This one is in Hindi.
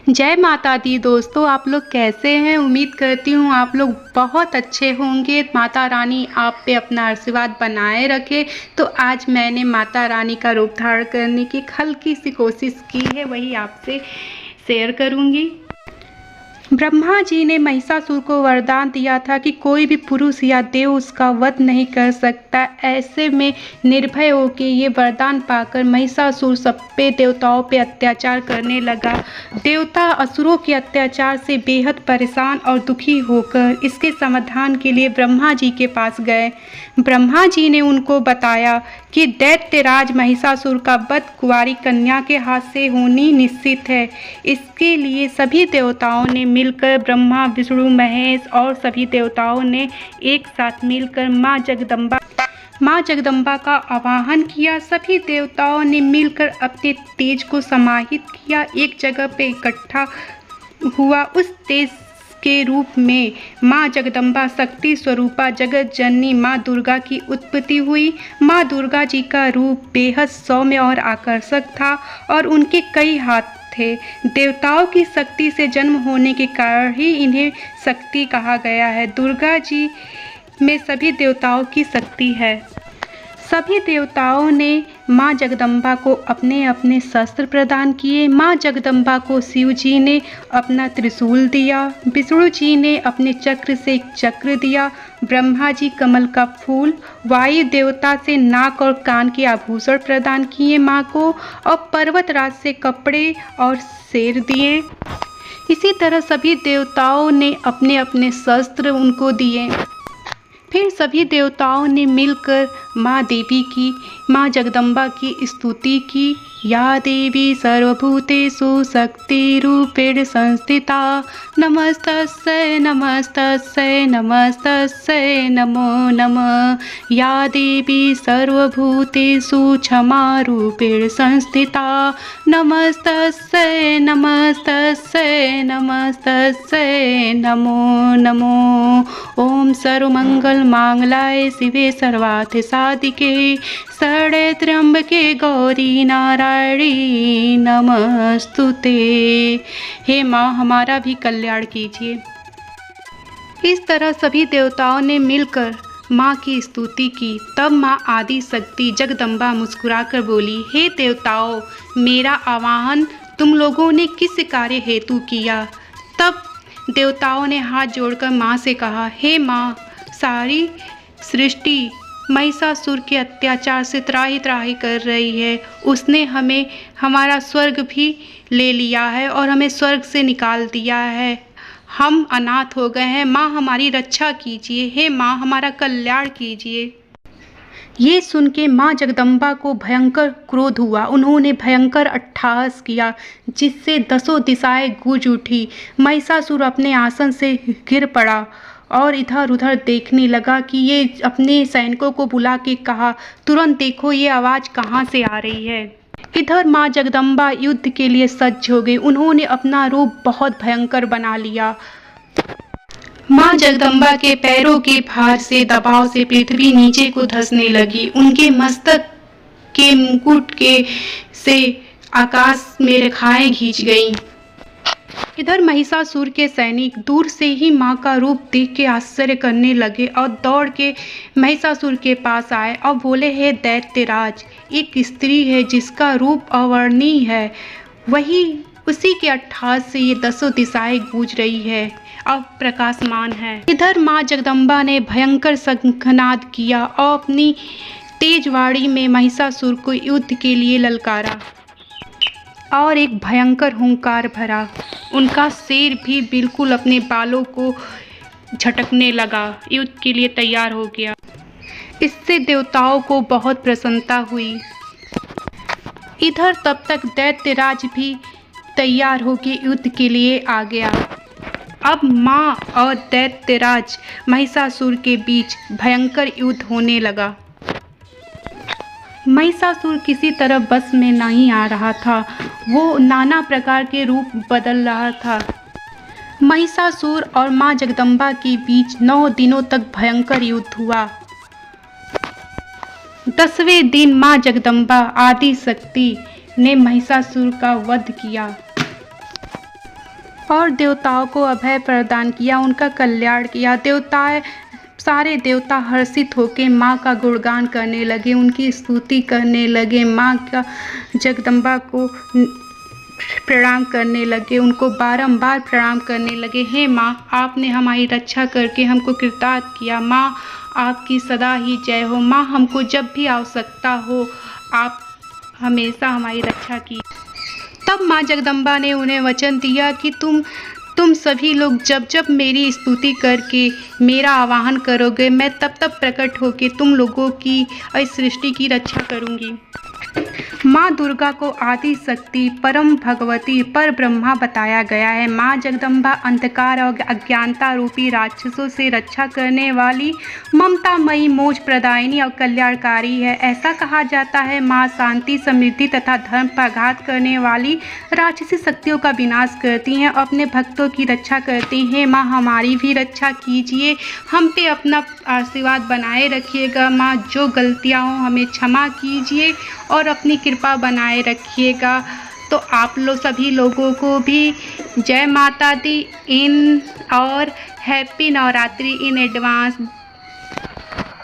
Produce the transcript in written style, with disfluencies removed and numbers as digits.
जय माता दी दोस्तों, आप लोग कैसे हैं। उम्मीद करती हूँ आप लोग बहुत अच्छे होंगे। माता रानी आप पे अपना आशीर्वाद बनाए रखे। तो आज मैंने माता रानी का रूप धारण करने की हल्की सी कोशिश की है, वही आपसे शेयर करूँगी। ब्रह्मा जी ने महिषासुर को वरदान दिया था कि कोई भी पुरुष या देव उसका वध नहीं कर सकता। ऐसे में निर्भय होकर ये वरदान पाकर महिषासुर सब पे देवताओं पे अत्याचार करने लगा। देवता असुरों के अत्याचार से बेहद परेशान और दुखी होकर इसके समाधान के लिए ब्रह्मा जी के पास गए। ब्रह्मा जी ने उनको बताया कि दैत्यराज महिषासुर का वध कुंवारी कन्या के हाथ से होनी निश्चित है। इसके लिए सभी देवताओं ने मिलकर, ब्रह्मा विष्णु महेश और सभी देवताओं ने एक साथ मिलकर माँ जगदम्बा का आवाहन किया। सभी देवताओं ने मिलकर अपने तेज को समाहित किया, एक जगह पे इकट्ठा हुआ। उस तेज के रूप में माँ जगदम्बा शक्ति स्वरूपा जगत जननी माँ दुर्गा की उत्पत्ति हुई। माँ दुर्गा जी का रूप बेहद सौम्य और आकर्षक था और उनके कई हाथ थे। देवताओं की शक्ति से जन्म होने के कारण ही इन्हें शक्ति कहा गया है। दुर्गा जी में सभी देवताओं की शक्ति है। सभी देवताओं ने माँ जगदम्बा को अपने अपने शस्त्र प्रदान किए। माँ जगदम्बा को शिव जी ने अपना त्रिशूल दिया, विष्णु जी ने अपने चक्र से एक चक्र दिया, ब्रह्मा जी कमल का फूल, वायु देवता से नाक और कान के आभूषण प्रदान किए माँ को, और पर्वतराज से कपड़े और शेर दिए। इसी तरह सभी देवताओं ने अपने अपने शस्त्र उनको दिए। फिर सभी देवताओं ने मिलकर माँ जगदम्बा की स्तुति की। या देवी सर्वभूतेषु शक्तिरूपेण संस्थिता नमस्तस्यै नमस्तस्यै नमस्तस्यै नमो नमः। या देवी सर्वभूतेषु क्षमारूपेण संस्थिता नमस्तस्यै नमस्तस्यै नमस्तस्यै नमो नमः। ओम सर्वमंगल मांगलाय शिवे सर्वार्थ साधिके शरण्ये त्र्यंबके गौरी नारायणी नमस्तुते। हे माँ, हमारा भी कल्याण कीजिए। इस तरह सभी देवताओं ने मिलकर माँ की स्तुति की। तब माँ आदि शक्ति जगदम्बा मुस्कुराकर बोली, हे देवताओं, मेरा आवाहन तुम लोगों ने किस कार्य हेतु किया। तब देवताओं ने हाथ जोड़कर माँ से कहा, हे माँ, सारी सृष्टि महिषासुर के अत्याचार से त्राही त्राही कर रही है। उसने हमें हमारा स्वर्ग भी ले लिया है और हमें स्वर्ग से निकाल दिया है। हम अनाथ हो गए हैं। माँ, हमारी रक्षा कीजिए। हे माँ, हमारा कल्याण कीजिए। ये सुन के माँ जगदम्बा को भयंकर क्रोध हुआ। उन्होंने भयंकर अट्टहास किया, जिससे दसों दिशाएं गूंज उठी। महिषासुर अपने आसन से गिर पड़ा और इधर उधर देखने लगा कि ये अपने सैनिकों को बुला के कहा, तुरंत देखो ये आवाज़ कहाँ से आ रही है। इधर माँ जगदम्बा युद्ध के लिए सज्ज हो गई। उन्होंने अपना रूप बहुत भयंकर बना लिया। माँ जगदम्बा के पैरों के भार से, दबाव से पृथ्वी नीचे को धंसने लगी। उनके मस्तक के मुकुट के से आकाश में रेखाएं खींच गईं। इधर महिषासुर के सैनिक दूर से ही माँ का रूप देख के आश्चर्य करने लगे और दौड़ के महिषासुर के पास आए और बोले, हे दैत्यराज, एक स्त्री है जिसका रूप अवर्णनीय है। उसी के अट्टहास से ये दसों दिशाएं गूंज रही है और प्रकाशमान है। इधर माँ जगदम्बा ने भयंकर शंखनाद किया और अपनी तेज वाणी में महिषासुर को युद्ध के लिए ललकारा और एक भयंकर हुंकार भरा। उनका सिर भी बिल्कुल अपने बालों को झटकने लगा, युद्ध के लिए तैयार हो गया। इससे देवताओं को बहुत प्रसन्नता हुई। इधर तब तक दैत्यराज भी तैयार होकर युद्ध के लिए आ गया। अब माँ और दैत्यराज महिषासुर के बीच भयंकर युद्ध होने लगा। महिषासुर किसी तरह बस में नहीं आ रहा था। वो नाना प्रकार के रूप बदल रहा था। महिषासुर और माँ जगदम्बा के बीच 9 दिनों तक भयंकर युद्ध हुआ। 10वें दिन माँ जगदम्बा आदि शक्ति ने महिषासुर का वध किया। और देवताओं को अभय प्रदान किया, उनका कल्याण किया। सारे देवता हर्षित होकर माँ का गुणगान करने लगे, उनकी स्तुति करने लगे, माँ का जगदम्बा को प्रणाम करने लगे, उनको बारंबार प्रणाम करने लगे। हे माँ, आपने हमारी रक्षा करके हमको कृतार्थ किया। माँ, आपकी सदा ही जय हो। माँ, हमको जब भी आवश्यकता हो आप हमेशा हमारी रक्षा की। तब माँ जगदम्बा ने उन्हें वचन दिया कि तुम सभी लोग जब जब मेरी स्तुति करके मेरा आवाहन करोगे, मैं तब तब प्रकट होकर तुम लोगों की इस सृष्टि की रक्षा करूँगी। माँ दुर्गा को आदि शक्ति, परम भगवती, पर ब्रह्मा बताया गया है। माँ जगदम्बा अंधकार और अज्ञानता रूपी राक्षसों से रक्षा करने वाली, ममतामयी, मोक्ष प्रदायिनी और कल्याणकारी है। ऐसा कहा जाता है माँ शांति, समृद्धि तथा धर्म पर आघात करने वाली राक्षसी शक्तियों का विनाश करती हैं, अपने भक्तों की रक्षा करती हैं। माँ, हमारी भी रक्षा कीजिए, हम पे अपना आशीर्वाद बनाए रखिएगा। माँ, जो गलतियाँ हों हमें क्षमा कीजिए और अपनी कृपा बनाए रखिएगा। तो आप लोग सभी लोगों को भी जय माता दी और हैप्पी नवरात्रि इन एडवांस।